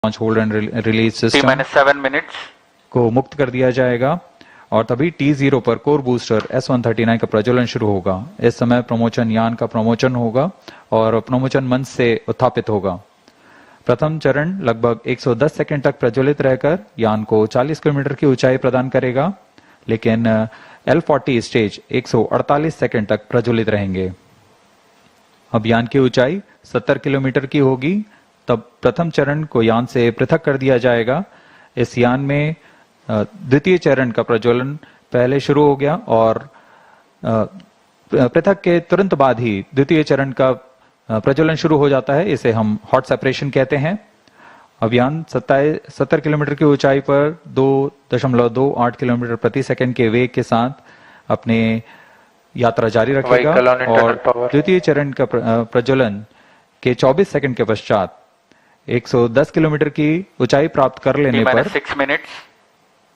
Launch hold and release system को मुक्त कर दिया जाएगा और तभी T0 पर कोर बूस्टर S139 का प्रज्वलन शुरू होगा। इस समय प्रमोचन यान का प्रमोचन होगा और प्रमोचन मंच से उत्थापित होगा। प्रथम चरण लगभग 110 सेकंड तक प्रज्वलित रहकर यान को 40 किलोमीटर की ऊंचाई प्रदान करेगा, लेकिन L40 स्टेज 148 सेकंड तक प्रज्वलित रहेंगे। अब यान की ऊंचाई 70 किलोमीटर की होगी, तब प्रथम चरण को यान से पृथक कर दिया जाएगा। इस यान में द्वितीय चरण का प्रज्वलन पहले शुरू हो गया और पृथक के तुरंत बाद ही द्वितीय चरण का प्रज्वलन शुरू हो जाता है। इसे हम हॉट सेपरेशन कहते हैं। अब यान 70 किलोमीटर की ऊंचाई पर 2.28 किलोमीटर प्रति सेकंड के वेग के साथ अपने यात्रा जारी रखेगा और द्वितीय चरण का प्रज्वलन के 24 सेकंड के पश्चात 110 किलोमीटर की ऊंचाई प्राप्त कर लेने पर 6 मिनट्स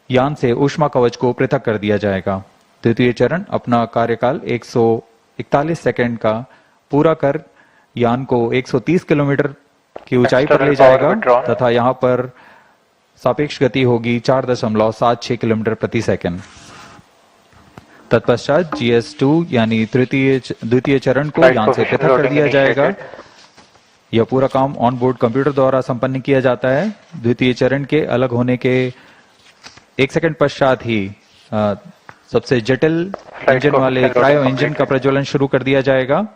यान से ऊष्मा कवच को पृथक कर दिया जाएगा। द्वितीय चरण अपना कार्यकाल 141 सेकंड का पूरा कर यान को 130 किलोमीटर की ऊंचाई पर ले जाएगा तथा यहां पर सापेक्ष गति होगी 4.76 किलोमीटर प्रति सेकंड। तत्पश्चात GS2 यानी द्वितीय चरण को यान से पृथक कर दिया जाएगा। यह पूरा ऑन बोर्ड कंप्यूटर द्वारा संपन्न किया जाता है। द्वितीय चरण के अलग होने के 1 सेकंड पश्चात ही सबसे जटिल इंजन वाले क्रायो इंजन का प्रज्वलन शुरू कर दिया जाएगा।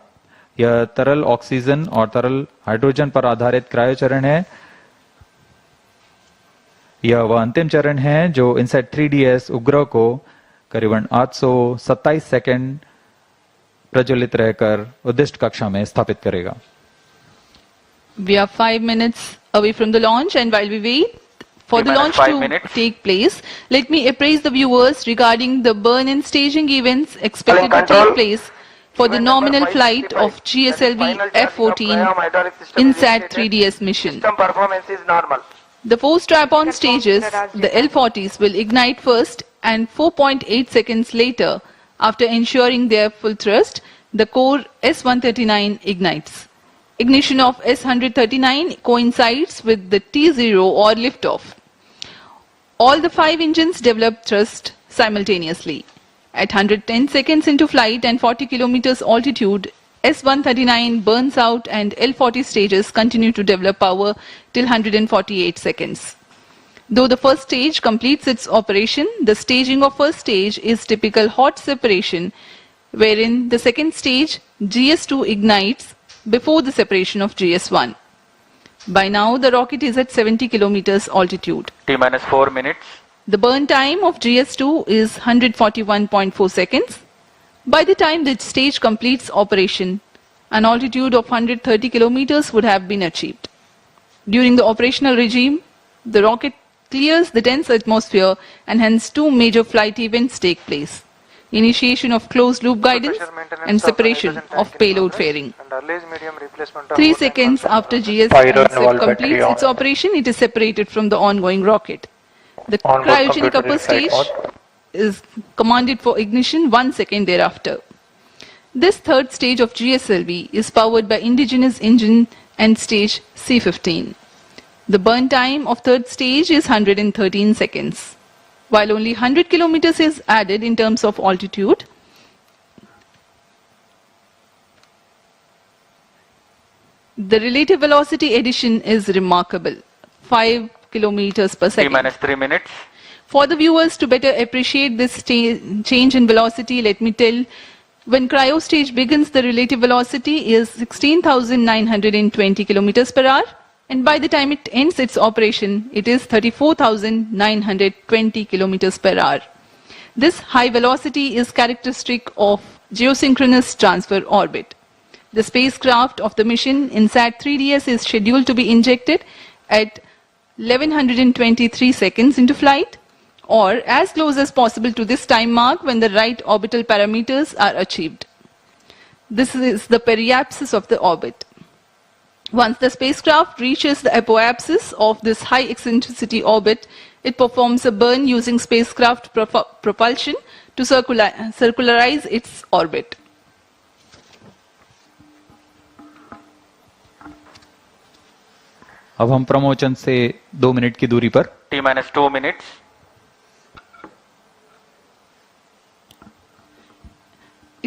यह तरल ऑक्सीजन और तरल हाइड्रोजन पर आधारित क्रायो चरण है। यह वह अंतिम चरण है जो INSAT-3DS उपग्रह को करीबन 827 सेकंड प्रज्वलित रहकर उद्दिष्ट कक्षा में स्थापित करेगा। We are 5 minutes away from the launch, and while we wait for the launch to take place, let me apprise the viewers regarding the burn-in staging events expected to take place for the nominal flight of GSLV-F14 INSAT-3DS mission. System performance is normal. The 4 strap-on stages, the L40s, will ignite first, and 4.8 seconds later, after ensuring their full thrust, the core S139 ignites. Ignition of S139 coincides with the T0 or liftoff. All the 5 engines develop thrust simultaneously. At 110 seconds into flight and 40 kilometers altitude, S139 burns out and L40 stages continue to develop power till 148 seconds. Though the first stage completes its operation, the staging of first stage is typical hot separation, wherein the second stage, GS2, ignites before the separation of GS1. By now, the rocket is at 70 kilometers altitude. T-minus 4 minutes. The burn time of GS2 is 141.4 seconds. By the time the stage completes operation, an altitude of 130 kilometers would have been achieved. During the operational regime, the rocket clears the dense atmosphere and hence 2 major flight events take place: initiation of closed loop guidance and separation of payload fairing. 3 seconds after GS completes its operation, it is separated from the ongoing rocket. The cryogenic upper stage is commanded for ignition 1 second thereafter. This third stage of GSLV is powered by indigenous engine and stage C15. The burn time of third stage is 113 seconds. While only 100 kilometers is added in terms of altitude, the relative velocity addition is remarkable, 5 kilometers per second. T-minus 3 minutes. For the viewers to better appreciate this change in velocity, let me tell, when cryo stage begins, the relative velocity is 16,920 kilometers per hour. And by the time it ends its operation, it is 34,920 kilometers per hour. This high velocity is characteristic of geosynchronous transfer orbit. The spacecraft of the mission INSAT-3DS is scheduled to be injected at 1123 seconds into flight, or as close as possible to this time mark when the right orbital parameters are achieved. This is the periapsis of the orbit. Once the spacecraft reaches the apoapsis of this high eccentricity orbit, it performs a burn using spacecraft propulsion to circularize its orbit. अब हम प्रमोचन से 2 minute की दूरी पर T minus 2 minutes.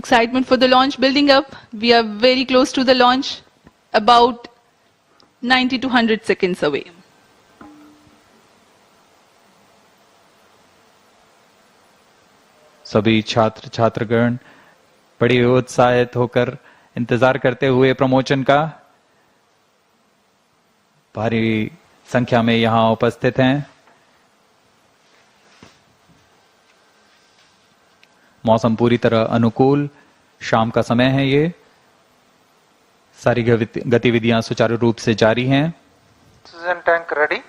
Excitement for the launch building up. We are very close to the launch, about 90 to 100 seconds away. सभी छात्र छात्रगण बड़ी उत्साहित होकर इंतजार करते हुए प्रमोशन का भारी संख्या में यहां उपस्थित हैं। मौसम पूरी तरह अनुकूल, शाम का समय है। ये सारी गतिविधियां सुचारू रूप से जारी हैं। Oxygen tank ready.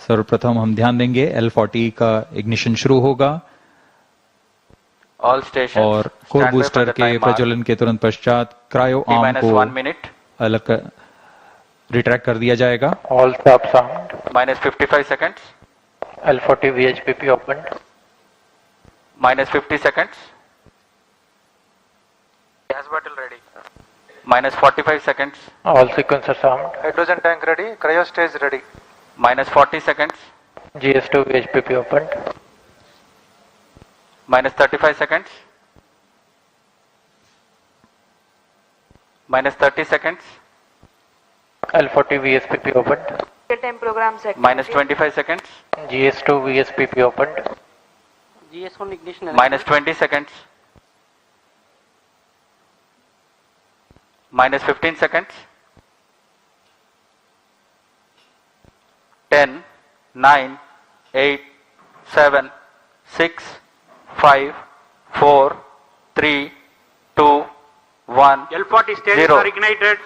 सर्वप्रथम हम ध्यान देंगे L40 का इग्निशन शुरू होगा All stations. और core stand by for booster the के time mark. प्रज्वलन के तुरंत पश्चात क्रायो T आर्म minus को 1 minute. अलग रिट्रैक्ट कर दिया जाएगा। All stop sound. Minus 55 seconds. L40 VHPP opened. Minus 50 seconds. Gas bottle ready. Minus 45 seconds. All sequencers armed. Hydrogen tank ready. Cryo stage ready. Minus 40 seconds. GS2 VHPP opened. Minus 35 seconds. Minus 30 seconds. L40 VSPP opened. Real-time program set. Minus 25 seconds. GS2 VSPP opened. GS1 ignition. Minus 20 seconds. Minus 15 seconds. 10, 9, 8, 7, 6, 5, 4, 3, 2, 1. L40 stages 0. are ignited.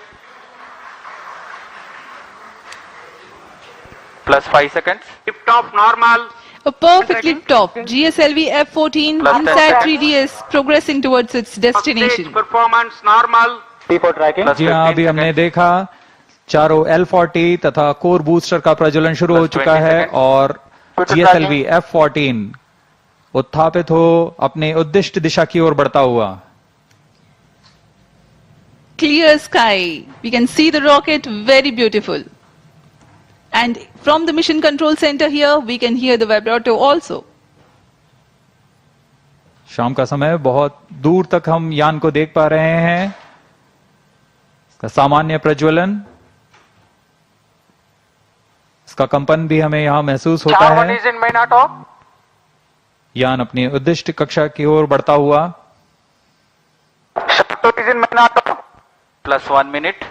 Plus 5 seconds. Lift off normal. A perfect lift-off. GSLV-F14 Plus 10 INSAT-3DS progressing towards its First stage destination. performance normal. Plus जी हाँ, 15 अभी हमने seconds. देखा चारों L40 तथा core booster का प्रज्वलन शुरू हो Plus चुका 20 है seconds. और GSLV F14 उत्थापित हो अपने उद्दिष्ट दिशा की ओर बढ़ता हुआ। Clear sky. We can see the rocket, very beautiful. And from the mission control center here, we can hear the vibrato also. शाम का समय, बहुत दूर तक हम यान को देख पा रहे हैं। इसका सामान्य प्रज्वलन, इसका कंपन भी हमें यहां महसूस होता SHAR 1 है। is in main auto. यान अपनी उद्दिष्ट कक्षा की ओर बढ़ता हुआ। SHAR 2 is in main auto. Plus 1 minute.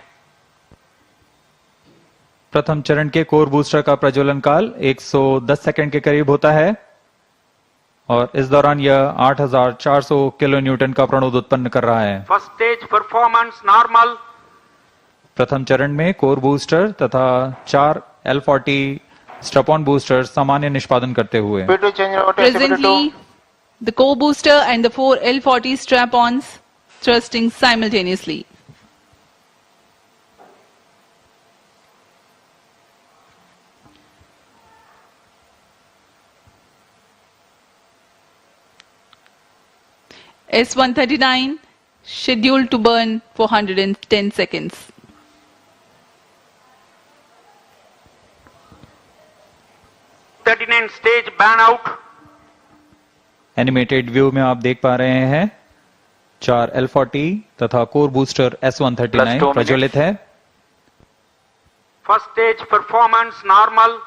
प्रथम चरण के कोर बूस्टर का प्रज्वलन काल 110 सेकंड के करीब होता है और इस दौरान यह 8400 किलो न्यूटन का प्रणोद उत्पन्न कर रहा है। First stage performance normal. प्रथम चरण में कोर बूस्टर तथा 4 L40 स्ट्रपॉन बूस्टर सामान्य निष्पादन करते हुए। Presently, the core booster and the 4 L40 strap-ons thrusting simultaneously. S139 scheduled to burn for 110 seconds. S39 stage ban out. Animated view में आप देख पा रहे हैं 4 L40 तथा core booster Plus 2 S139 minutes. प्रज्वलित है। First stage performance normal.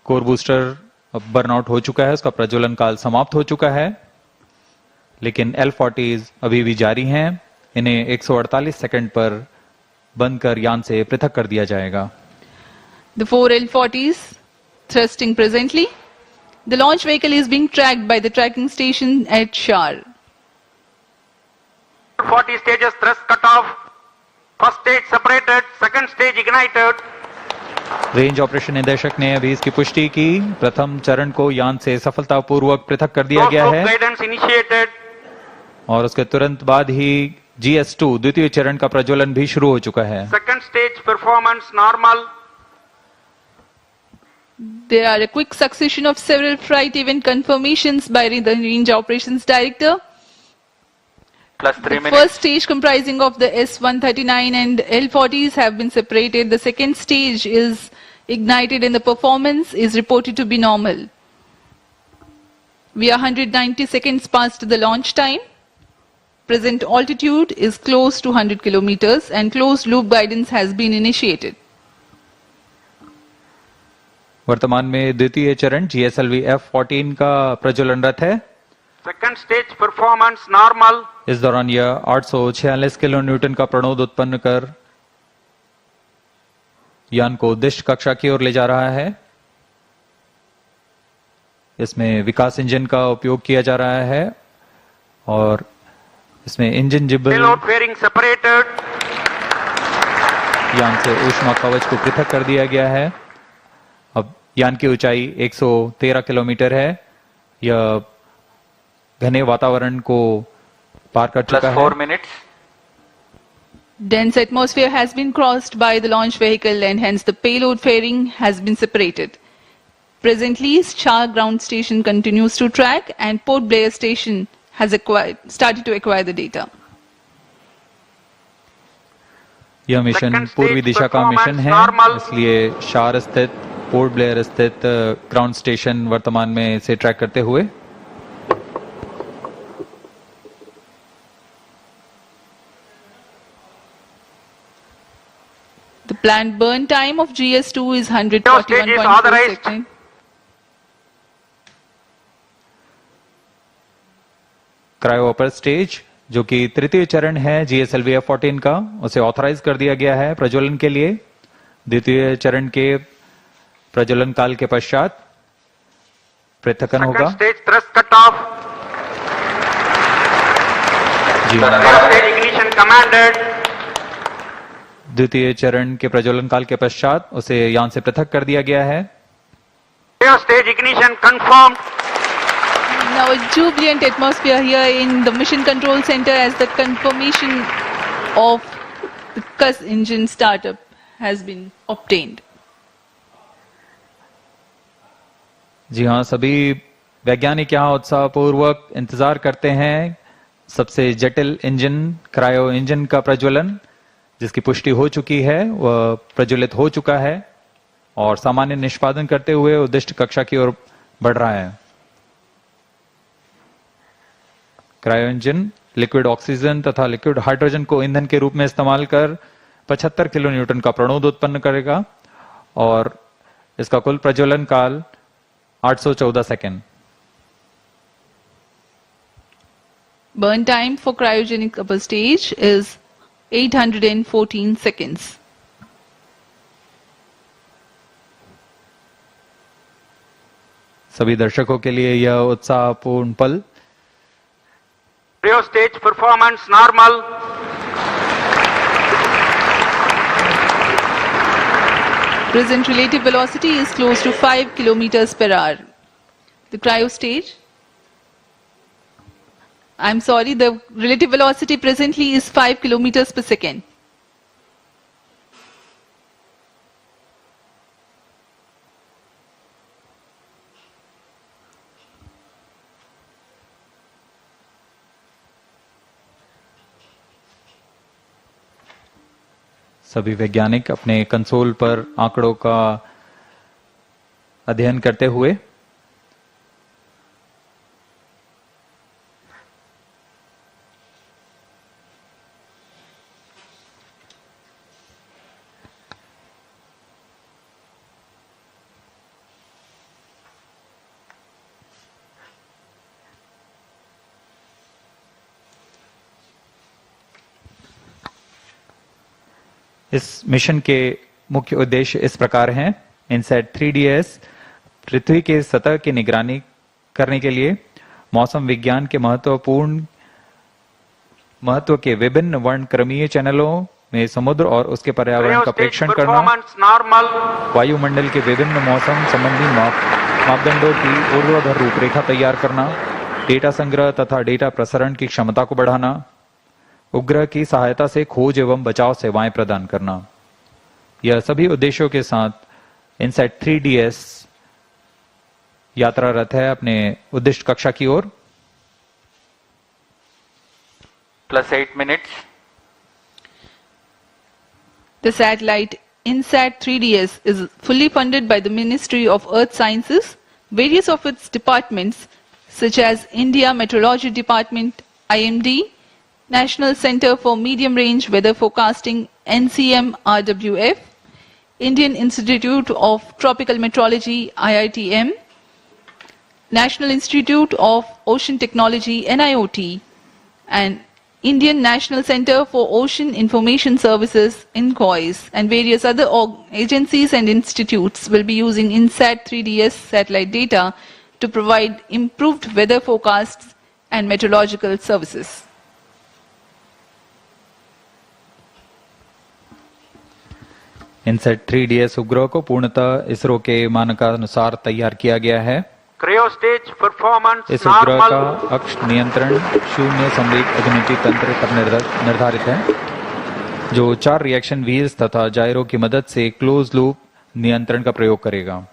Core booster अब बर्नआउट हो चुका है, उसका प्रज्वलन काल समाप्त हो चुका है, लेकिन L40s अभी भी जारी हैं। इन्हें 148 सेकंड पर बंद कर यान से पृथक कर दिया जाएगा। The 4 L40s thrusting presently. The launch vehicle is being tracked by the tracking station at SHAR. 40 stages thrust cut off. First stage separated. Second stage ignited. Range operation निदेशक ने अभी इसकी पुष्टि की। प्रथम चरण को यान से सफलतापूर्वक पृथक कर दिया गया Close है loop guidance initiated. और उसके तुरंत बाद ही GS2 द्वितीय चरण का प्रज्वलन भी शुरू हो चुका है। Second stage performance normal. There are a quick succession of several flight event confirmations by the Range Operations Director. Plus 3 The minutes. first stage comprising of the S139 and L40s have been separated. The second stage is ignited and the performance is reported to be normal. We are 190 seconds past the launch time. Present altitude is close to 100 kilometers and closed loop guidance has been initiated. वर्तमान में द्वितीय चरण GSLV-F14 का प्रज्वलनरत है। Second stage performance normal. इस दौरान यह 846 kilo Newton का प्रणोद उत्पन्न कर यान को उद्दिष्ट कक्षा की ओर ले जा रहा है। इसमें विकास इंजन का उपयोग किया जा रहा है और इसमें इंजन जिब्बल Payload fairing separated. यान से ऊष्मा कवच को पृथक कर दिया गया है। अब यान की ऊंचाई 113 किलोमीटर है। यह घने वातावरण को पार कर Plus चुका 4 है। minutes. Dense atmosphere has been crossed by the launch vehicle and hence the payload fairing has been separated. Presently, SHAR ground station continues to track and Port Blair station has started to acquire the data. यह mission Second stage पूर्वी दिशा का mission है, performance normal. इसलिए शार स्थित port Blair स्थित ground station वर्तमान में इसे ट्रैक करते हुए The planned burn time of GS2 is Stage is 141.4 authorized. seconds. Cryo upper stage जो कि तृतीय चरण है GSLV-F14 का, उसे ऑथराइज कर दिया गया है प्रज्वलन के लिए। द्वितीय चरण के प्रज्वलन काल के पश्चात पृथक्कन होगा। Second stage thrust cutoff. जी हाँ। Third stage ignition commanded. द्वितीय चरण के प्रज्वलन काल के पश्चात उसे यान से पृथक कर दिया गया है। Third stage ignition confirmed. Now a jubilant atmosphere here in the mission control center as the confirmation of the CUS engine startup has been obtained. जी हाँ, सभी वैज्ञानिक यहाँ उत्साहपूर्वक इंतजार करते हैं सबसे जटिल इंजन क्रायो इंजन का प्रज्वलन, जिसकी पुष्टि हो चुकी है, वह प्रज्वलित हो चुका है और सामान्य निष्पादन करते हुए उद्दिष्ट कक्षा की ओर बढ़ रहा है। क्रायो इंजन लिक्विड ऑक्सीजन तथा लिक्विड हाइड्रोजन को ईंधन के रूप में इस्तेमाल कर 75 किलो न्यूटन का प्रणोद उत्पन्न करेगा और इसका कुल प्रज्वलन काल 814 second. Burn time for cryogenic upper stage is 814 seconds. सभी दर्शकों के लिए यह उत्साहपूर्ण पल। Cryo stage performance normal. Present relative velocity is close to 5 kilometers per hour. The cryo stage, I'm sorry, the relative velocity presently is 5 kilometers per second. सभी वैज्ञानिक अपने console पर आंकड़ों का अध्ययन करते हुए इस मिशन के मुख्य उद्देश्य इस प्रकार हैं। INSAT-3DS पृथ्वी के सतह की निगरानी करने के लिए मौसम विज्ञान के महत्व के विभिन्न वर्णक्रमीय चैनलों में समुद्र और उसके पर्यावरण Cryo का stage परीक्षण करना, performance normal. वायुमंडल के विभिन्न मौसम संबंधी मापदंडों की ऊर्ध्वाधर रूपरेखा तैयार करना, डेटा संग्रह तथा डेटा प्रसारण की क्षमता को बढ़ाना, उपग्रह की सहायता से खोज एवं बचाव सेवाएं प्रदान करना। यह सभी उद्देश्यों के साथ INSAT 3DS यात्रारत है अपने उद्दिष्ट कक्षा की ओर। +8 minutes. The satellite INSAT-3DS is fully funded by the Ministry of Earth Sciences. Various of its departments, such as India Meteorology Department, IMD, National Center for Medium Range Weather Forecasting, NCM-RWF, Indian Institute of Tropical Meteorology, IITM, National Institute of Ocean Technology, NIOT, and Indian National Center for Ocean Information Services, INCOIS, and various other agencies and institutes will be using INSAT-3DS satellite data to provide improved weather forecasts and meteorological services. INSAT 3DS उपग्रह को पूर्णतः इसरो के मानकानुसार तैयार किया गया है। Cryostage performance इस उपग्रह normal. का अक्ष नियंत्रण शून्य संवेग अभिनति तंत्र पर निर्धारित है, जो 4 रिएक्शन व्हील्स तथा जायरो की मदद से क्लोज लूप नियंत्रण का प्रयोग करेगा।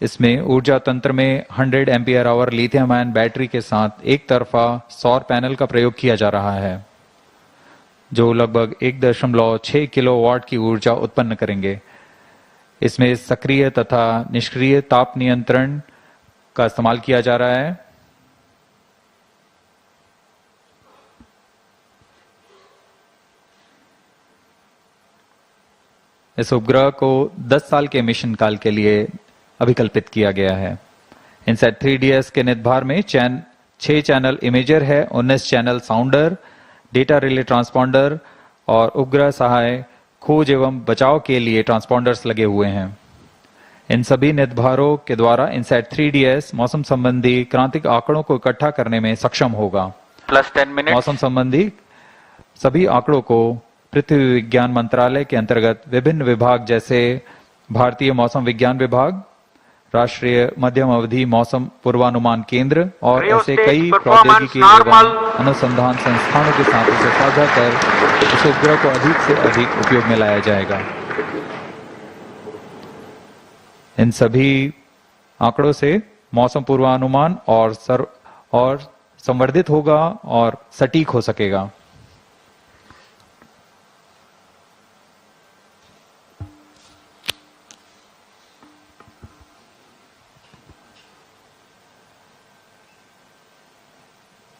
इसमें ऊर्जा तंत्र में 100 ampere hour lithium ion battery के साथ एक तरफा सौर पैनल का प्रयोग किया जा रहा है, जो लगभग 1.6 किलोवाट की ऊर्जा उत्पन्न करेंगे। इसमें सक्रिय तथा निष्क्रिय ताप नियंत्रण का इस्तेमाल किया जा रहा है। इस उपग्रह को 10 साल के मिशन काल के लिए अभिकल्पित किया गया है। INSAT 3DS के निदभार में 6 चैनल इमेजर है, 19 चैनल साउंडर, डेटा रिले ट्रांसपॉन्डर और उपग्रह सहाय खोज एवं बचाव के लिए ट्रांसपॉन्डर्स लगे हुए हैं। इन सभी निदभारों के द्वारा INSAT 3DS मौसम संबंधी क्रांतिक आंकड़ों को इकट्ठा करने में सक्षम होगा। +10 minutes. मौसम संबंधी सभी आंकड़ों को पृथ्वी विज्ञान मंत्रालय के अंतर्गत विभिन्न विभाग जैसे भारतीय मौसम विज्ञान विभाग, राष्ट्रीय मध्यम अवधि मौसम पूर्वानुमान केंद्र और ऐसे कई प्रौद्योगिकी एवं अनुसंधान संस्थानों के साथ इसे साझा कर इस उपग्रह को अधिक से अधिक उपयोग में लाया जाएगा। इन सभी आंकड़ों से मौसम पूर्वानुमान और संवर्धित होगा और सटीक हो सकेगा।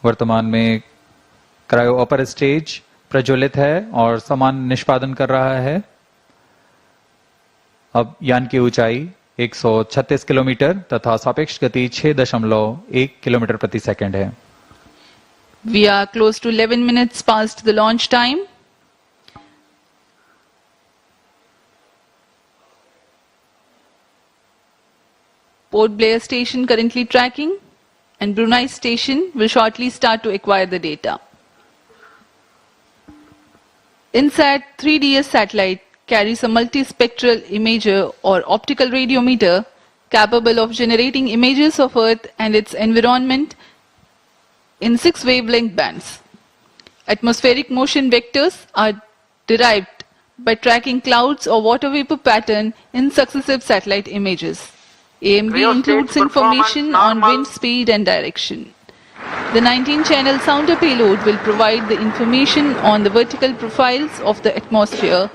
वर्तमान में क्रायो अपर स्टेज प्रज्वलित है और समान निष्पादन कर रहा है। अब यान की ऊंचाई 136 किलोमीटर तथा सापेक्ष गति 6.1 किलोमीटर प्रति सेकंड है। We are close to 11 minutes past the launch time. Port Blair station currently tracking, and Brunei station will shortly start to acquire the data. INSAT 3DS satellite carries a multispectral imager or optical radiometer capable of generating images of Earth and its environment in 6 wavelength bands. Atmospheric motion vectors are derived by tracking clouds or water vapor pattern in successive satellite images. AMD includes information on wind speed and direction. The 19-channel sounder payload will provide the information on the vertical profiles of the atmosphere,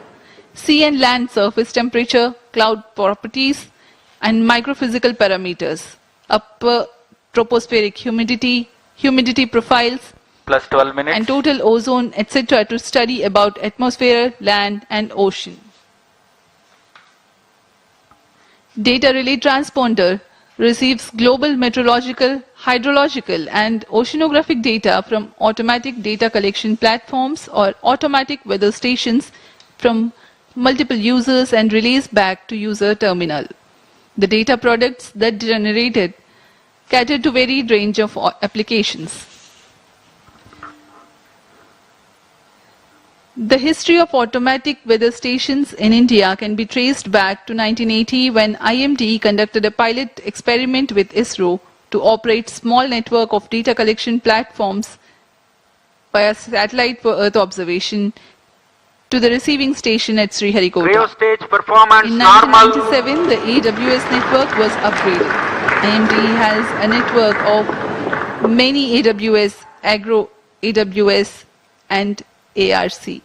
sea and land surface temperature, cloud properties, and microphysical parameters, upper tropospheric humidity, humidity profiles, +12 minutes. and total ozone, etc. to study about atmosphere, land, and ocean. Data relay transponder receives global meteorological, hydrological, and oceanographic data from automatic data collection platforms or automatic weather stations from multiple users and relays back to user terminal. The data products that generated cater to varied range of applications. The history of automatic weather stations in India can be traced back to 1980 when IMD conducted a pilot experiment with ISRO to operate small network of data collection platforms via satellite for Earth observation to the receiving station at Cryo Sriharikota. stage performance In normal. 1997, the AWS network was upgraded. IMD has a network of many AWS, Agro AWS and ARC.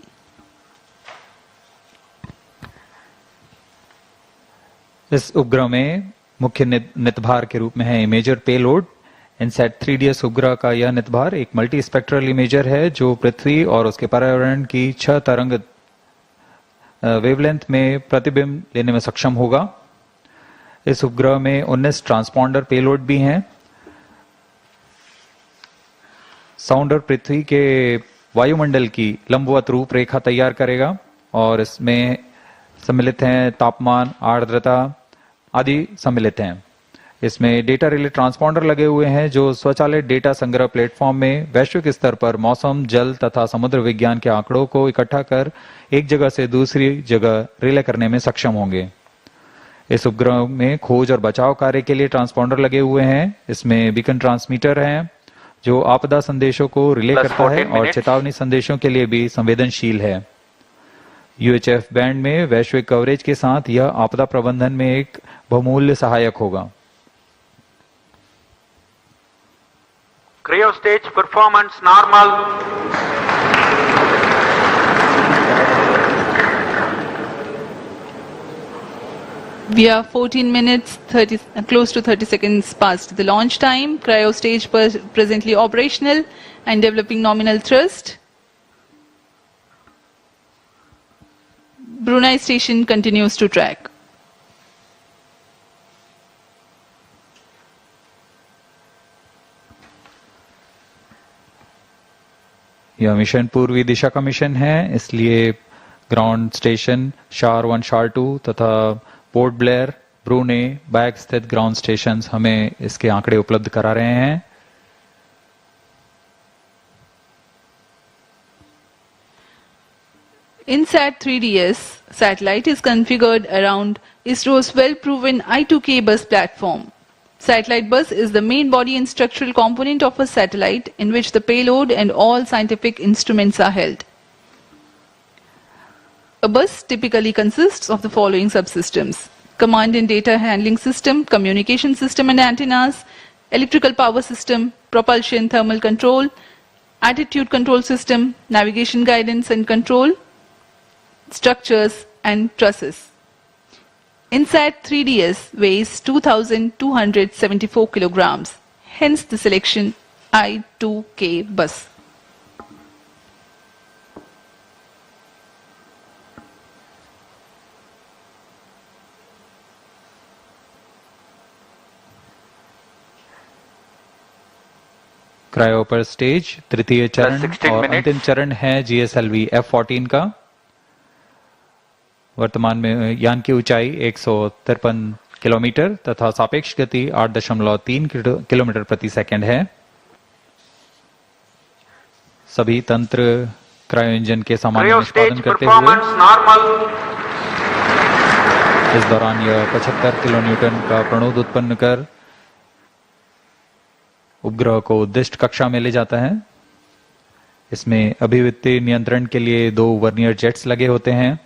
इस उपग्रह में मुख्य नितभार के रूप में है imager payload. INSAT-3DS उपग्रह का यह नितभार एक मल्टी स्पेक्ट्रल इमेजर है जो पृथ्वी और उसके पर्यावरण की 6 तरंग वेवलेंथ में प्रतिबिंब लेने में सक्षम होगा। इस उपग्रह में 19 ट्रांसपॉन्डर पेलोड भी हैं। साउंडर पृथ्वी के वायुमंडल की लंबवत रूपरेखा तैयार करेगा और इसमें सम्मिलित हैं तापमान, आर्द्रता आदि सम्मिलित हैं। इसमें डेटा रिले ट्रांसपॉन्डर लगे हुए हैं जो स्वचालित डेटा संग्रह प्लेटफॉर्म में वैश्विक स्तर पर मौसम, जल तथा समुद्र विज्ञान के आंकड़ों को इकट्ठा कर एक जगह से दूसरी जगह रिले करने में सक्षम होंगे। इस उपग्रह में खोज और बचाव कार्य के लिए ट्रांसपॉन्डर लगे हुए हैं। इसमें बीकन ट्रांसमीटर है जो आपदा संदेशों को रिले करता है और चेतावनी संदेशों के लिए भी संवेदनशील है। UHF बैंड में वैश्विक कवरेज के साथ यह आपदा प्रबंधन में एक बहुमूल्य सहायक होगा। Cryo stage performance normal. We are 14 minutes, close to 30 seconds past the launch time. Cryo stage presently operational and developing nominal thrust. Brunei station continues to track. यह मिशन पूर्वी दिशा का मिशन है, इसलिए ग्राउंड स्टेशन SHAR 1, SHAR 2 तथा port Blair, ब्रूने, bag स्थित ground stations हमें इसके आंकड़े उपलब्ध करा रहे हैं। INSAT-3DS satellite is configured around ISRO's well-proven I2K bus platform. Satellite bus is the main body and structural component of a satellite in which the payload and all scientific instruments are held. A bus typically consists of the following subsystems: command and data handling system, communication system and antennas, electrical power system, propulsion, thermal control, attitude control system, navigation guidance and control, structures and trusses. INSAT-3DS weighs 2,274 kilograms, hence the selection I2K bus. Cryo पर stage तृतीय चरण और अंतिम चरण है GSLV-F14 का। वर्तमान में यान की ऊंचाई 153 किलोमीटर तथा सापेक्ष गति 8.3 किलोमीटर प्रति सेकंड है। सभी तंत्र क्रायो इंजन के सामान्य निष्पादन करते हुए इस दौरान यह 75 किलोन्यूटन का प्रणोद उत्पन्न कर उपग्रह को उद्दिष्ट कक्षा में ले जाता है। इसमें अभिवृत्ति नियंत्रण के लिए 2 वर्नियर जेट्स लगे होते हैं।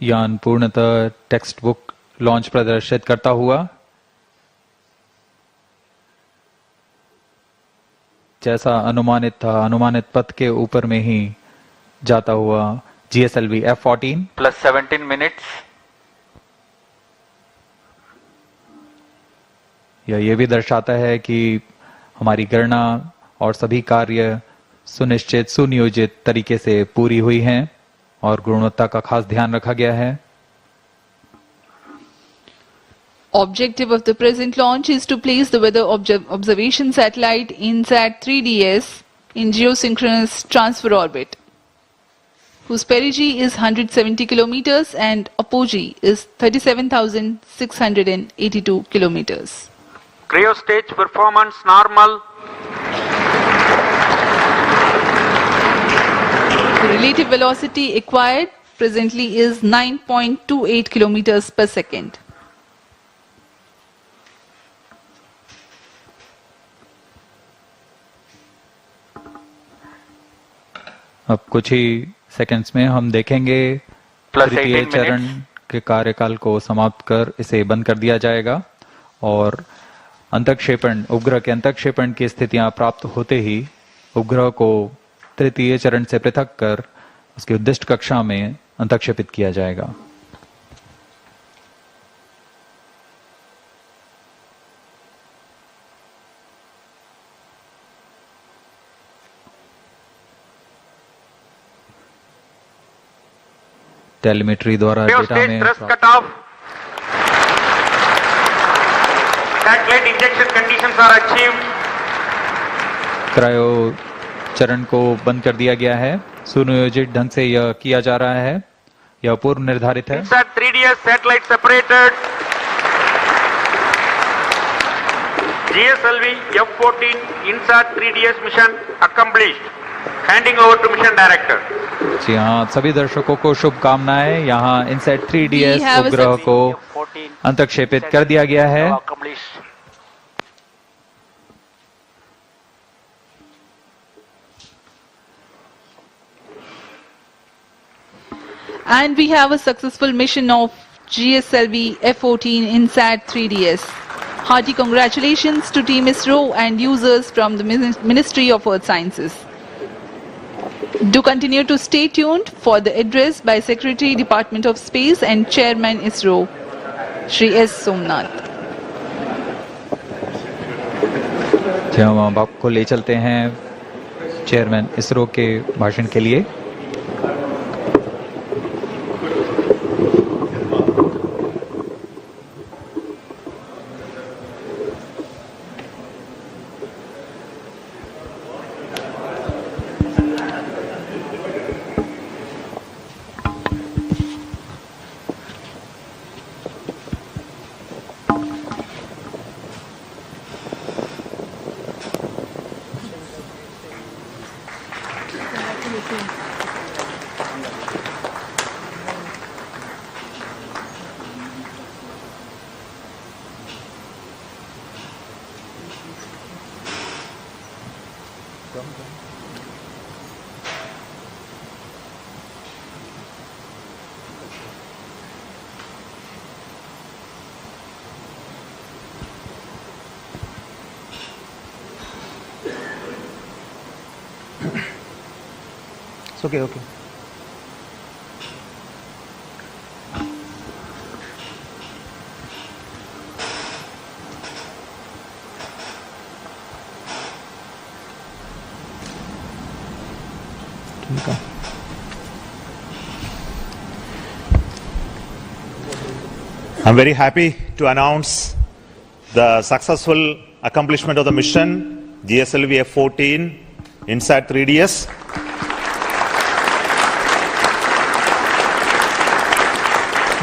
यान पूर्णतः टेक्स्ट बुक लॉन्च प्रदर्शित करता हुआ जैसा अनुमानित था, अनुमानित पथ के ऊपर में ही जाता हुआ GSLV-F14 plus 17 minutes. यह भी दर्शाता है कि हमारी गणना और सभी कार्य सुनिश्चित सुनियोजित तरीके से पूरी हुई हैं और गुणवत्ता का खास ध्यान रखा गया है। Objective of the present launch is to place the weather observation satellite INSAT-3DS in geosynchronous transfer orbit, whose perigee is 170 kilometers and apogee is 37,682 kilometers. Cryo stage performance normal. The relative velocity acquired presently is 9.28 kilometers per second. अब कुछ ही seconds में हम देखेंगे Plus तृतीय 18 चरण minutes. के कार्यकाल को समाप्त कर इसे बंद कर दिया जाएगा और अंतःक्षेपण उपग्रह के अंतःक्षेपण की स्थितियां प्राप्त होते ही उपग्रह को तृतीय चरण से पृथक कर उसकी उद्दिष्ट कक्षा में अंतःक्षेपित किया जाएगा। टेलीमेट्री द्वारा डेटा Stage में thrust cut off. Satellite injection conditions are achieved. Cryo चरण को बंद कर दिया गया है। सुनियोजित ढंग से यह किया जा रहा है, यह पूर्व निर्धारित है। INSAT-3DS satellite separated. GSLV-F14 INSAT-3DS mission accomplished. Handing over to mission director. जी हाँ, सभी दर्शकों को शुभकामनाएं। यहाँ INSAT We 3DS have a उपग्रह को अंतःक्षेपित कर दिया गया है। And we have a successful mission of GSLV-F14 INSAT-3DS. Hearty congratulations to Team ISRO and users from the Ministry of Earth Sciences. Do continue to stay tuned for the address by Secretary Department of Space and Chairman ISRO, Shri S. Somnath. हम अब आपको ले चलते हैं chairman ISRO के भाषण के लिए। Okay. I'm very happy to announce the successful accomplishment of the mission GSLV-F14 INSAT-3DS.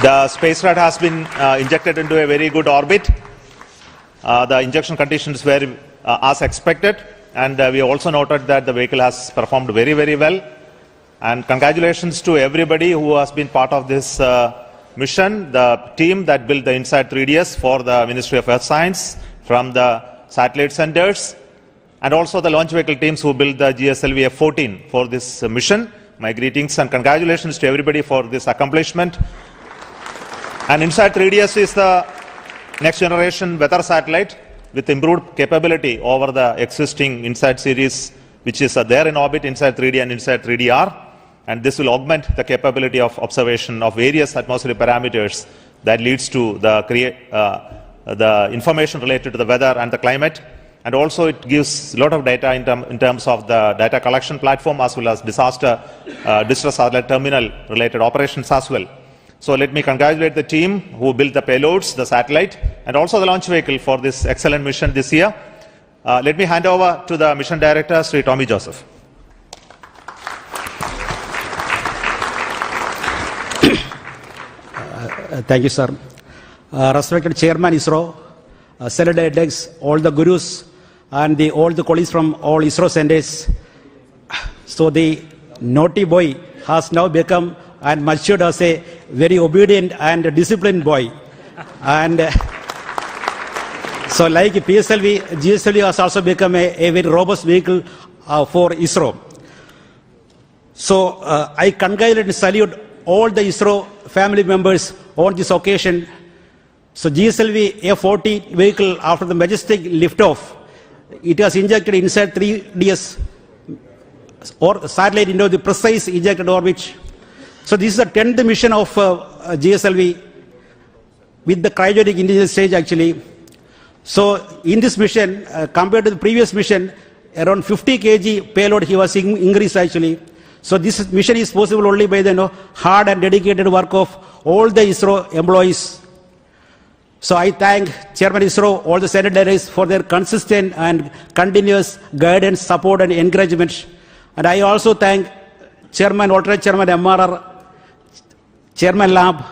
The spacecraft has been injected into a very good orbit. The injection conditions were as expected, and we also noted that the vehicle has performed very, very well. And congratulations to everybody who has been part of this mission, the team that built the INSAT-3DS for the Ministry of Earth Science from the satellite centers, and also the launch vehicle teams who built the GSLV-F14 for this mission. My greetings and congratulations to everybody for this accomplishment. And INSAT-3DS is the next generation weather satellite with improved capability over the existing INSAT series, which is there in orbit, INSAT-3D and INSAT-3DR. And this will augment the capability of observation of various atmospheric parameters that leads to the information related to the weather and the climate. And also it gives a lot of data in terms of the data collection platform as well as distress satellite terminal related operations as well. So let me congratulate the team who built the payloads, the satellite, and also the launch vehicle for this excellent mission this year. Let me hand over to the mission director, Sri Tommy Joseph. Thank you, sir. Respected Chairman ISRO, celebrated decks, all the gurus, and all the colleagues from all ISRO centers. So the naughty boy has now become and matured as a very obedient and disciplined boy. And so like GSLV has also become a very robust vehicle for ISRO. So I congratulate and salute all the ISRO family members on this occasion. So GSLV-F14 vehicle, after the majestic liftoff, it has injected INSAT-3DS or satellite into the precise ejected orbit. So this is the 10th mission of GSLV with the cryogenic indigenous stage actually. So in this mission, compared to the previous mission, around 50 kg payload he was increased actually. So this mission is possible only by the hard and dedicated work of all the ISRO employees. So I thank Chairman ISRO, all the Senate directors for their consistent and continuous guidance, support and encouragement. And I also thank Chairman, Alternate Chairman MRR, Chairman Lab,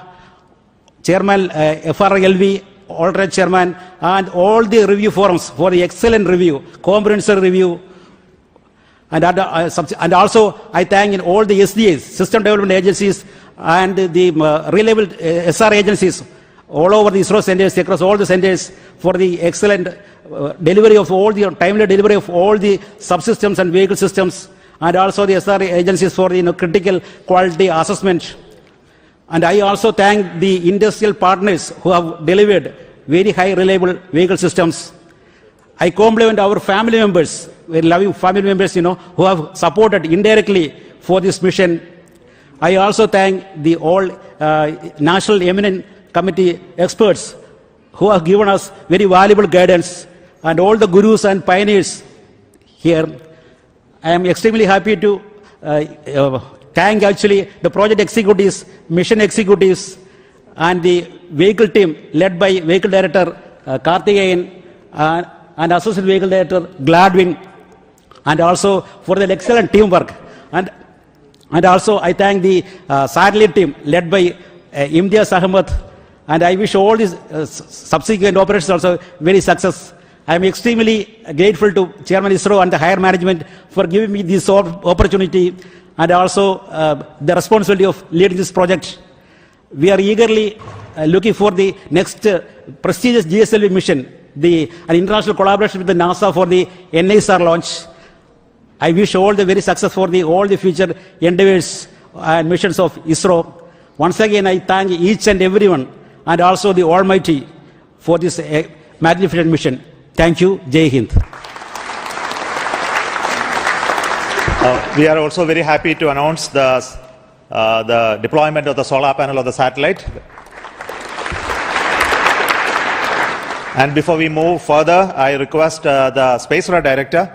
Chairman FRLV, Alternate Chairman, and all the review forums for the excellent review, comprehensive review. And also I thank all the SDAs, System Development Agencies, and the reliable SR agencies all over the ISRO centers, across all the centers, for the excellent delivery of all the timely delivery of all the subsystems and vehicle systems, and also the SR agencies for the critical quality assessment. And I also thank the industrial partners who have delivered very high reliable vehicle systems. I compliment our family members, very loving family members, who have supported indirectly for this mission. I also thank the all National Eminent Committee experts who have given us very valuable guidance, and all the gurus and pioneers here. I am extremely happy to thank actually the project executives, mission executives, and the vehicle team led by Vehicle Director Karthikeyan and Associate Vehicle Director Gladwin, and also for their excellent teamwork. And also I thank the satellite team led by Imtiaz Ahmed, and I wish all these subsequent operations also very success. I am extremely grateful to Chairman ISRO and the higher management for giving me this opportunity, and also the responsibility of leading this project. We are eagerly looking for the next prestigious GSLV mission, an international collaboration with the NASA for the NISR launch. I wish all the very success for all the future endeavors and missions of ISRO. Once again, I thank each and everyone, and also the Almighty, for this magnificent mission. Thank you. Jai Hind. We are also very happy to announce the deployment of the solar panel of the satellite. And before we move further, I request the Space Radar Director,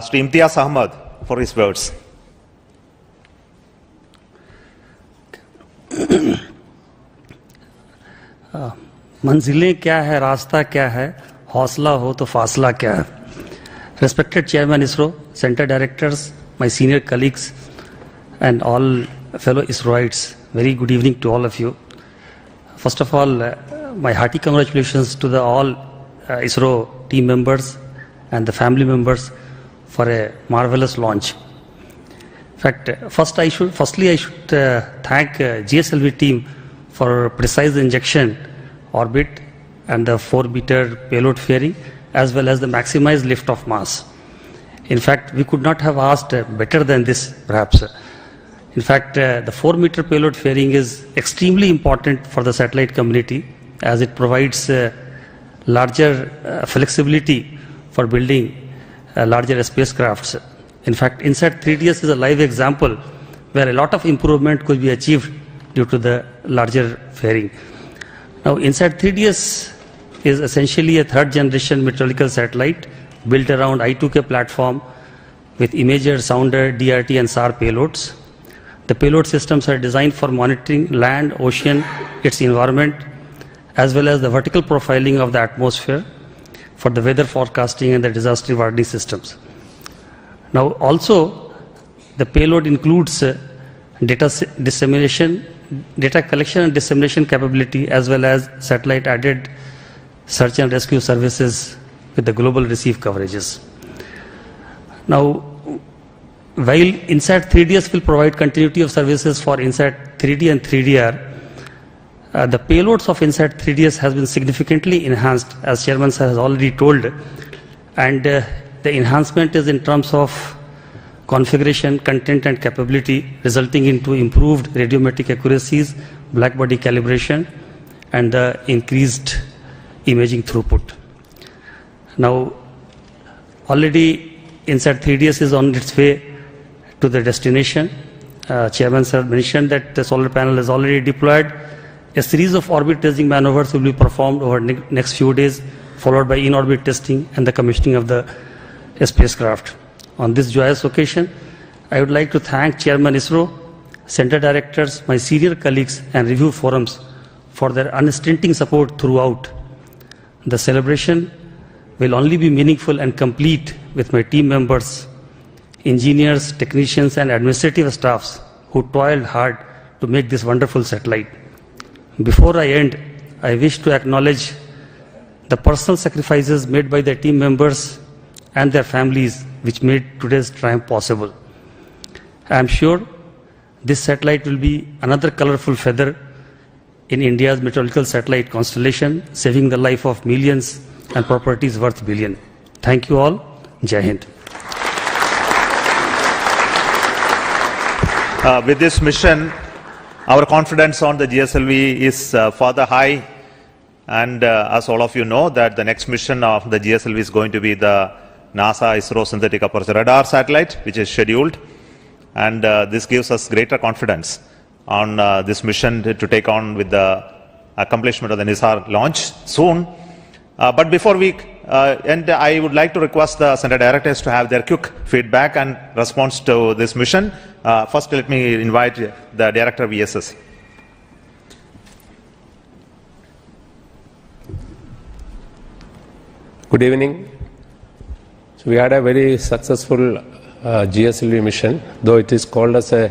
Sri Imtiaz Ahmed, for his words. मंजिलें क्या है, रास्ता क्या है, हौसला हो तो फासला क्या है. Respected Chairman ISRO, Center Directors, my senior colleagues, and all fellow ISROites, very good evening to all of you. First of all, my hearty congratulations to all ISRO team members and the family members for a marvelous launch. In fact, firstly I should thank GSLV team for precise injection orbit and the 4-meter payload fairing, as well as the maximized lift-off mass. In fact, we could not have asked better than this, perhaps. In fact, the 4-meter payload fairing is extremely important for the satellite community, as it provides larger flexibility for building larger spacecrafts. In fact, INSAT-3DS is a live example where a lot of improvement could be achieved due to the larger fairing. Now, INSAT-3DS is essentially a third-generation meteorological satellite built around I2K platform with imager, sounder, DRT and SHAR payloads. The payload systems are designed for monitoring land, ocean, its environment, as well as the vertical profiling of the atmosphere for the weather forecasting and the disaster warning systems. Now, also, the payload includes data collection and dissemination capability, as well as satellite-added search and rescue services with the global receive coverages. Now, while INSAT-3DS will provide continuity of services for INSAT-3D and 3DR, the payloads of INSAT-3DS has been significantly enhanced, as Chairman Sir has already told, and the enhancement is in terms of configuration, content and capability, resulting into improved radiometric accuracies, black body calibration, and the increased imaging throughput. Now, already INSAT-3DS is on its way to the destination. Chairman sir mentioned that the solar panel is already deployed. A series of orbit testing maneuvers will be performed over next few days, followed by in-orbit testing and the commissioning of the spacecraft. On this joyous occasion, I would like to thank Chairman ISRO, Center Directors, my senior colleagues and review forums for their unstinting support throughout. The celebration will only be meaningful and complete with my team members, engineers, technicians and administrative staffs who toiled hard to make this wonderful satellite. Before I end, I wish to acknowledge the personal sacrifices made by the team members and their families which made today's triumph possible. I am sure this satellite will be another colorful feather in India's meteorological satellite constellation, saving the life of millions and properties worth billions. Thank you all. Jai Hind. With this mission, our confidence on the GSLV is further high, and as all of you know, that the next mission of the GSLV is going to be the NASA ISRO synthetic aperture radar satellite, which is scheduled, and this gives us greater confidence on this mission to take on with the accomplishment of the SHAR launch soon. But before we end, I would like to request the Center Directors to have their quick feedback and response to this mission. First, let me invite the Director of VSS. Good evening. So we had a very successful GSLV mission, though it is called as a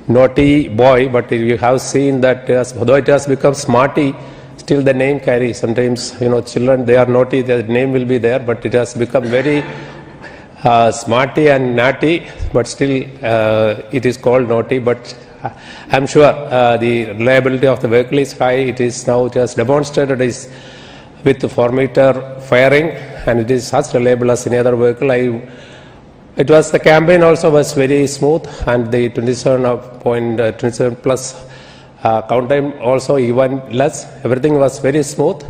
naughty boy, but you have seen that though it has become smarty, still the name carries. Sometimes, children, they are naughty, the name will be there, but it has become very smarty and naughty, but still it is called naughty. But I'm sure the reliability of the vehicle is high. It is now just demonstrated is with 4-meter firing, and it is as reliable as any other vehicle. The campaign also was very smooth, and the 27 plus count time also even less. Everything was very smooth,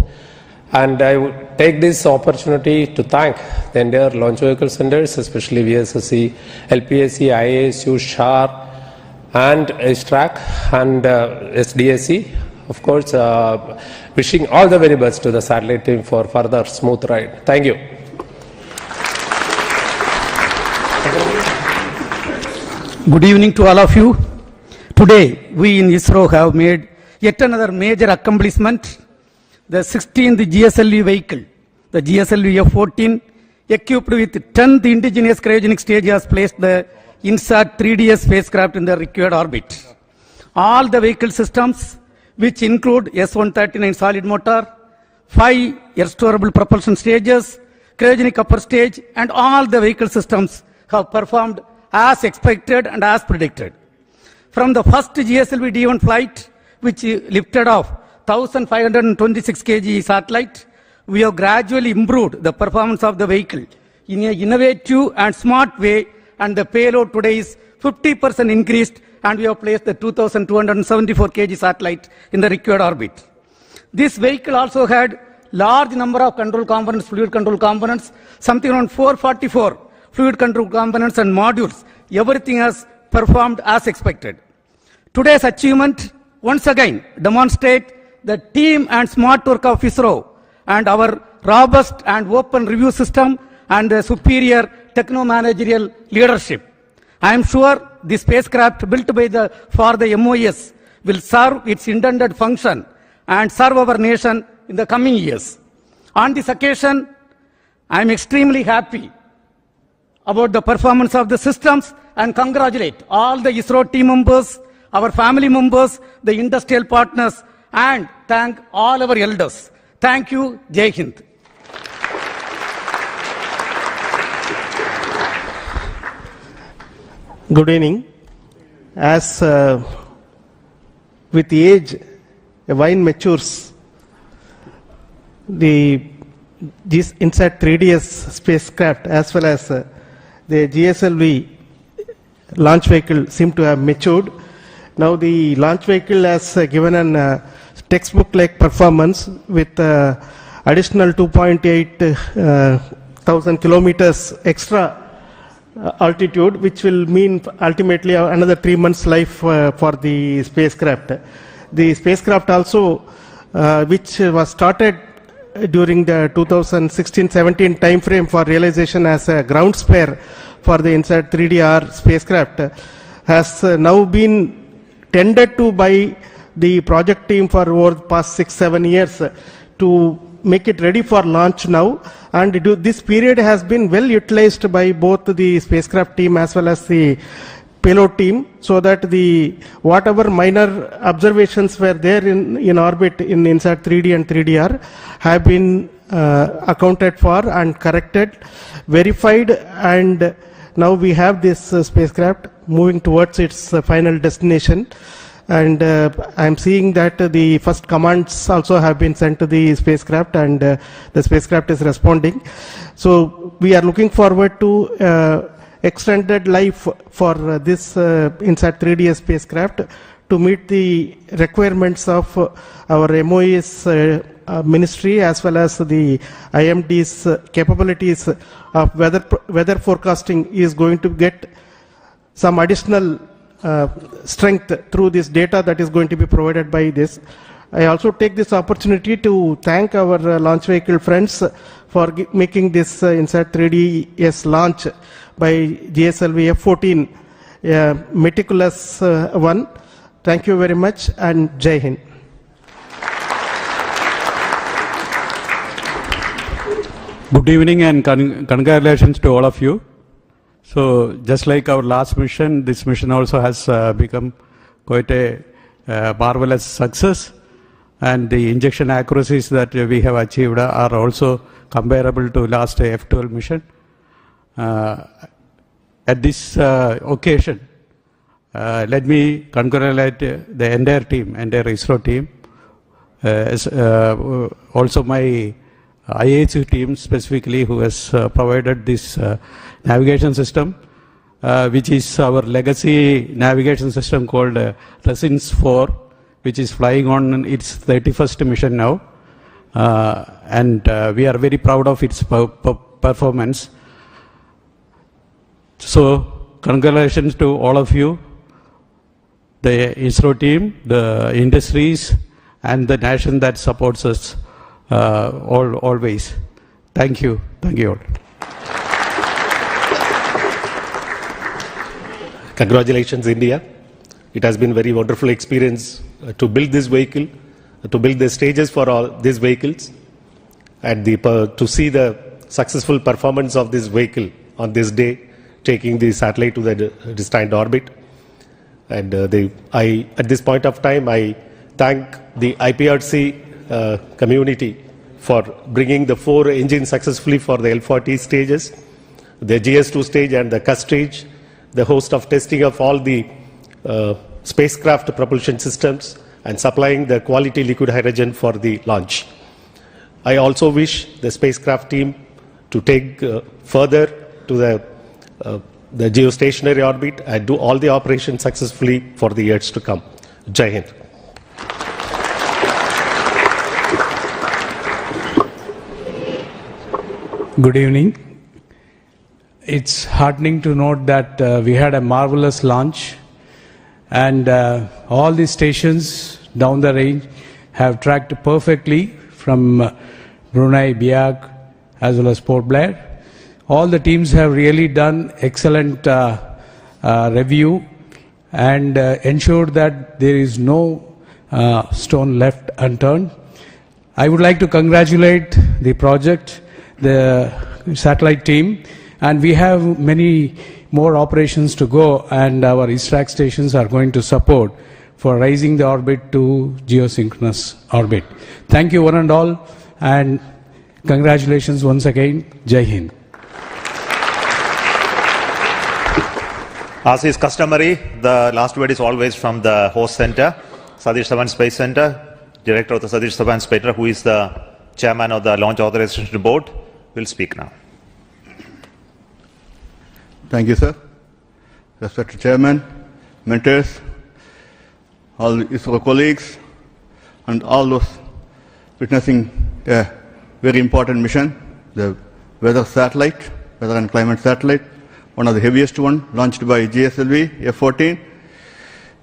and I would take this opportunity to thank the entire launch vehicle centers, especially VSSC, LPSC, IASU, SHAR, and STRAC, and SDSC. Of course, wishing all the very best to the satellite team for further smooth ride. Thank you. Good evening to all of you. Today, we in ISRO have made yet another major accomplishment. The 16th GSLV vehicle, the GSLV-F14, equipped with 10th indigenous cryogenic stage, has placed the INSAT-3DS spacecraft in the required orbit. All the vehicle systems, which include S-139 solid motor, 5 air-storable propulsion stages, cryogenic upper stage, and all the vehicle systems have performed as expected and as predicted. From the first GSLV D1 flight, which lifted off 1,526 kg satellite, we have gradually improved the performance of the vehicle in an innovative and smart way, and the payload today is 50% increased, and we have placed the 2,274 kg satellite in the required orbit. This vehicle also had large number of control components, fluid control components, something around 444 fluid control components and modules. Everything has performed as expected. Today's achievement once again demonstrate the team and smart work of ISRO and our robust and open review system and the superior techno-managerial leadership. I am sure the spacecraft built for the MOS will serve its intended function and serve our nation in the coming years. On this occasion, I am extremely happy about the performance of the systems and congratulate all the ISRO team members, our family members, the industrial partners, and thank all our elders. Thank you. Jai Hind. Good evening. As with age, a wine matures. The INSAT-3DS spacecraft as well as the GSLV launch vehicle seemed to have matured. Now the launch vehicle has given an textbook-like performance with additional 2.8 thousand kilometers extra altitude, which will mean ultimately another 3 months life for the spacecraft. The spacecraft also, which was started during the 2016-17 time frame for realization as a ground spare for the INSAT-3DS spacecraft, has now been tended to by the project team for over the past 6-7 years to make it ready for launch now, and this period has been well utilized by both the spacecraft team as well as the payload team, so that the whatever minor observations were there in orbit in INSAT-3D and 3DR have been accounted for and corrected, verified, and now we have this spacecraft moving towards its final destination. And I'm seeing that the first commands also have been sent to the spacecraft, and the spacecraft is responding. So we are looking forward to extended life for this INSAT-3DS spacecraft to meet the requirements of our MOE's ministry as well as the IMD's capabilities of weather forecasting is going to get some additional strength through this data that is going to be provided by this. I also take this opportunity to thank our launch vehicle friends for making this INSAT-3DS launch by GSLV-F14 meticulous one. Thank you very much, and Jai Hind. Good evening and congratulations to all of you. So just like our last mission, this mission also has become quite a marvelous success, and the injection accuracies that we have achieved are also comparable to last F12 mission. At this occasion, let me congratulate the entire team, entire ISRO team, also my IAC team specifically, who has provided this navigation system, which is our legacy navigation system called Resins 4, which is flying on its 31st mission now. And we are very proud of its performance. So congratulations to all of you, the ISRO team, the industries, and the nation that supports us always. Thank you. Thank you all. Congratulations, India. It has been a very wonderful experience to build this vehicle, to build the stages for all these vehicles, and to see the successful performance of this vehicle on this day, taking the satellite to the destined orbit. And at this point of time, I thank the IPRC community for bringing the 4 engines successfully for the L40 stages, the GS2 stage and the CUS stage, the host of testing of all the spacecraft propulsion systems, and supplying the quality liquid hydrogen for the launch. I also wish the spacecraft team to take further to the geostationary orbit and do all the operations successfully for the years to come. Jai Hind. Good evening. It's heartening to note that we had a marvelous launch, and all the stations down the range have tracked perfectly from Brunei, Biak, as well as Port Blair. All the teams have really done excellent review and ensured that there is no stone left unturned. I would like to congratulate the project, the satellite team, and we have many more operations to go, and our ISRAC stations are going to support for raising the orbit to geosynchronous orbit. Thank you one and all, and congratulations once again. Jai Hind. As is customary, the last word is always from the host center, Satish Dhawan Space Center, Director of the Satish Dhawan Space Center, who is the Chairman of the Launch Authorization Board, will speak now. Thank you, sir. Respected Chairman, mentors, all ISRO colleagues, and all those witnessing a very important mission, the weather satellite, weather and climate satellite, one of the heaviest one, launched by GSLV-F14.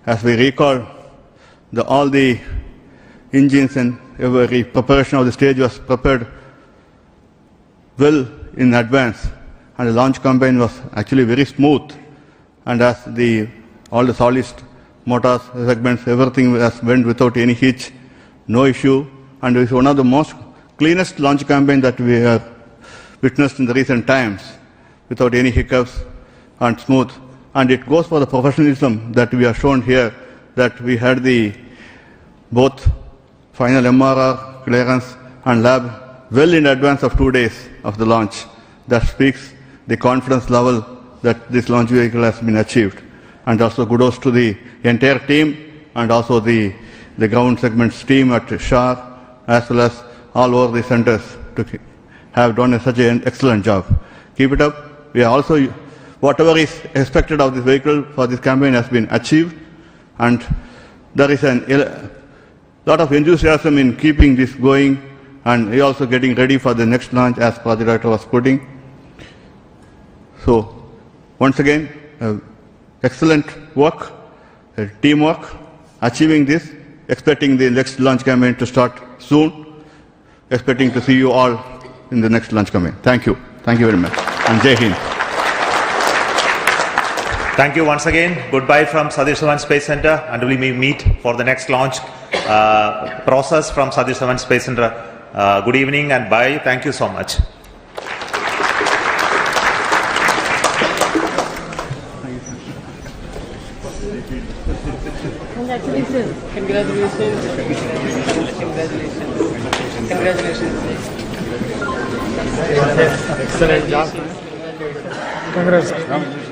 As we recall, all the engines and every preparation of the stage was prepared well in advance, and the launch campaign was actually very smooth. And as all the solid motors, segments, everything went without any hitch, no issue, and it's one of the most cleanest launch campaign that we have witnessed in the recent times, without any hiccups and smooth. And it goes for the professionalism that we have shown here, that we had both final MRR, clearance and lab well in advance of 2 days of the launch. That speaks the confidence level that this launch vehicle has been achieved. And also kudos to the entire team and also the ground segments team at SHAR, as well as all over the centers to have done such an excellent job. Keep it up. We are also, whatever is expected of this vehicle for this campaign has been achieved, and there is a lot of enthusiasm in keeping this going, and we are also getting ready for the next launch, as Project Director was putting. So, once again, excellent work, teamwork, achieving this, expecting the next launch campaign to start soon, expecting to see you all in the next launch campaign. Thank you. Thank you very much. And Jai Hind. Thank you once again. Goodbye from Satish Dhawan Space Center, and we may meet for the next launch process from Satish Dhawan Space Center. Good evening and bye. Thank you so much. Congratulations. Congratulations. Congratulations. Excellent job. Congrats.